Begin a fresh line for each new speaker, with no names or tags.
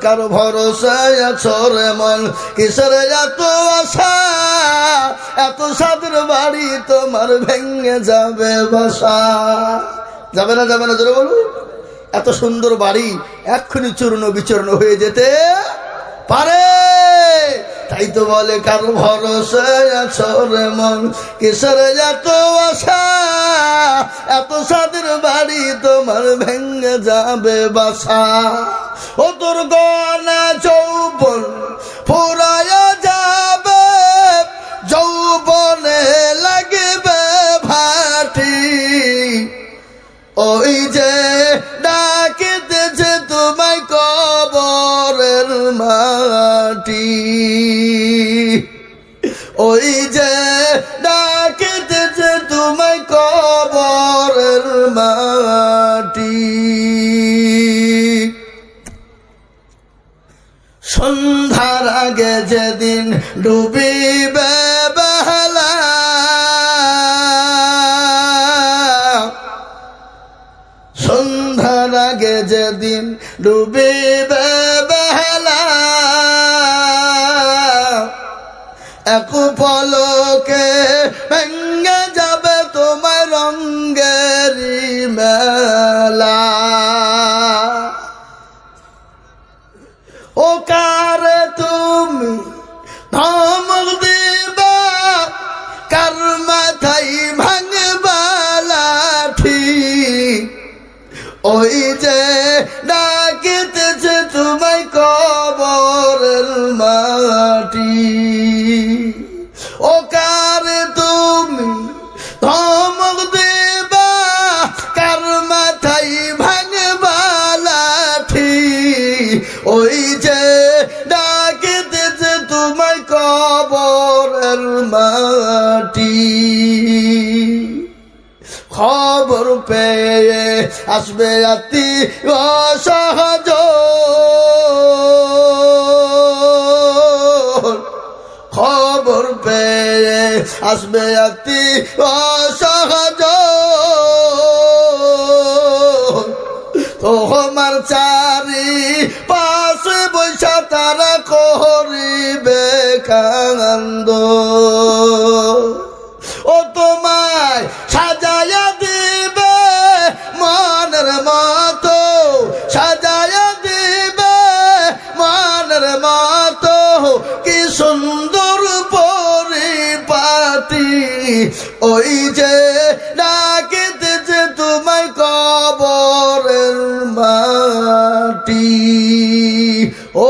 কার ভরসায় আছো রে মন, কিসের এত আশা, এত সাদের বাড়ি তোমার ভেঙে যাবে বাসা। যাবে না যাবে না জোরে বলুন। এত সুন্দর বাড়ি এক্ষুনি চূর্ণ বিচূর্ণ হয়ে যেতে পারে। তাই তো বলে কার ভরসায় আছো রে মন, কিসের এত আশা, এত সাদের বাড়ি তোমার ভেঙে যাবে বাসা। ও তোর গনা যৌবন ফুরায়া যাবে, যৌবনে লাগবে ভাটি, ওই যে ডাকিতেছে তোমায় কবরের মাটি, ওই যে ডাকিতেছে তোমায় কবরের মাটি। সন্ধ্যার আগে যেদিন ডুবিবে বেলা, সন্ধ্যার আগে যেদিন ডুবিবে বেলা, এক পলকে ভেঙে যাবে তোমার রঙ্গেরি মেলা। ও কারে তুমি ধমক দিবা, কার মাথায় ভাঙবা লাঠি, ওই যে ডাকিতেছে তোমায় কবরের মাটি। ও কারে তুমি ধমক দিবা, কার মাথায় ভাঙবা লাঠি, ওই যে ডাকিতেছে তোমায় কবরের মাটি। খবর পেয়ে আসবে অতি অসহজ, খবর পেয়ে আসবে অতি অসহজ, তোমার চারি পাশে বৈশা তারা করিবে কান্দ, ও তোমায় সাজায়া দিবে মনের মতো, সাজায়া দিবে মনের মতো, কি সুন্দর পরিপাটি, ওই যে ডাকিতেছে তোমায় কবরের মাটি। ও